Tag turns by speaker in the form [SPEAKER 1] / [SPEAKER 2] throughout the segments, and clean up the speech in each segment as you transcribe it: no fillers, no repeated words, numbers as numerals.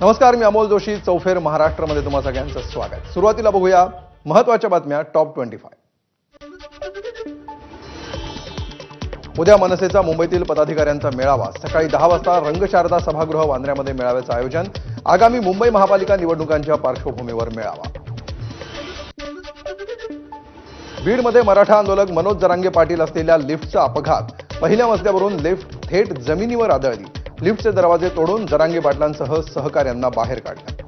[SPEAKER 1] नमस्कार, मी अमोल जोशी. चौफेर महाराष्ट्रामध्ये तुम्हा सगळ्यांचं स्वागत. सुरुवातीला बघूया महत्त्वाच्या बातम्या टॉप 25. उद्या मनसेचा मुंबईतील पदाधिकाऱ्यांचा मेळावा. सकाळी 10 वाजता रंगशारदा सभागृह वांद्र्यामध्ये मेळाव्याचं आयोजन. आगामी मुंबई महापालिका निवडणुकांच्या पार्श्वभूमीवर मेळावा. बीडमध्ये मराठा आंदोलक मनोज जरांगे पाटील असलेल्या लिफ्टचा अपघात. पहिल्या मजल्यावरून लिफ्ट थेट जमिनीवर आदळली. लिफ्टचे दरवाजे तोडून जरांगे पाटलांसह सहकाऱ्यांना बाहेर काढलं.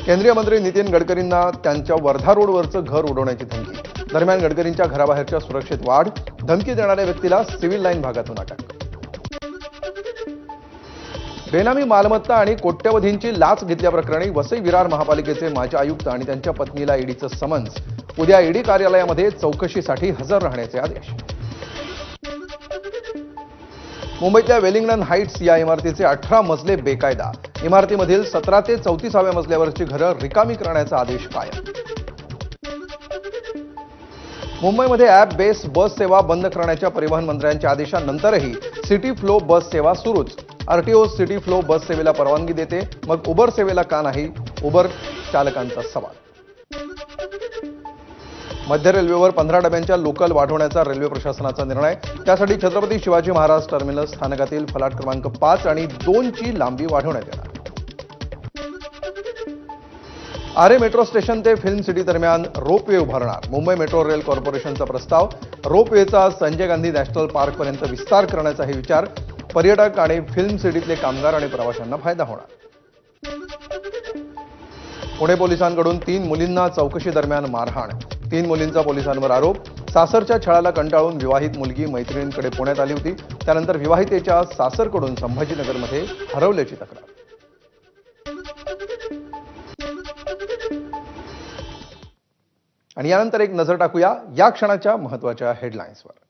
[SPEAKER 1] केंद्रीय मंत्री नितीन गडकरींना त्यांच्या वर्धा रोडवरचं घर उडवण्याची धमकी. दरम्यान गडकरींच्या घराबाहेरच्या सुरक्षेत वाढ. धमकी देणाऱ्या व्यक्तीला सिव्हिल लाईन भागातून अटक. बेनामी मालमत्ता आणि कोट्यवधींची लाच घेतल्याप्रकरणी वसई विरार महापालिकेचे माजी आयुक्त आणि त्यांच्या पत्नीला ईडीचं समन्स. उद्या ईडी कार्यालयामध्ये चौकशीसाठी हजर राहण्याचे आदेश. मुंबईतल्या वेलिंग्टन हाईट्स या इमारतीचे 18 मजले बेकायदा. इमारतीमधील 17 ते 34व्या मजल्यावरची घरं रिकामी करण्याचा आदेश कायम. मुंबईमध्ये ॲप बेस बस सेवा बंद करण्याच्या परिवहन मंत्र्यांच्या आदेशानंतरही सिटी फ्लो बस सेवा सुरूच. आरटीओ सिटी फ्लो बस सेवेला परवानगी देते, मग उबर सेवेला का नाही? उबर चालकांचा सवाल. मध्य रेल्वेवर 15 डब्यांच्या लोकल वाढवण्याचा रेल्वे प्रशासनाचा निर्णय. त्यासाठी छत्रपती शिवाजी महाराज टर्मिनस स्थानकातील फलाट क्रमांक 5 आणि 2 ची लांबी वाढवण्यात येणार. आरे मेट्रो स्टेशन ते फिल्म सिटी दरम्यान रोपवे उभारणार. मुंबई मेट्रो रेल कॉर्पोरेशनचा प्रस्ताव. रोपवेचा संजय गांधी नॅशनल पार्कपर्यंत विस्तार करण्याचाही विचार. पर्यटक आणि फिल्म सिटीतले कामगार आणि प्रवाशांना फायदा होणार. पुणे पोलिसांकडून 3 मुलींना चौकशी दरम्यान मारहाण. 3 मुलींचा पोलिसांवर आरोप. सासरच्या छळाला कंटाळून विवाहित मुलगी मैत्रिणींकडे पुण्यात आली होती. त्यानंतर विवाहितेच्या सासरकडून संभाजीनगरमध्ये हरवल्याची तक्रार. आणि यानंतर एक नजर टाकूया या क्षणाच्या महत्त्वाच्या हेडलाईन्सवर.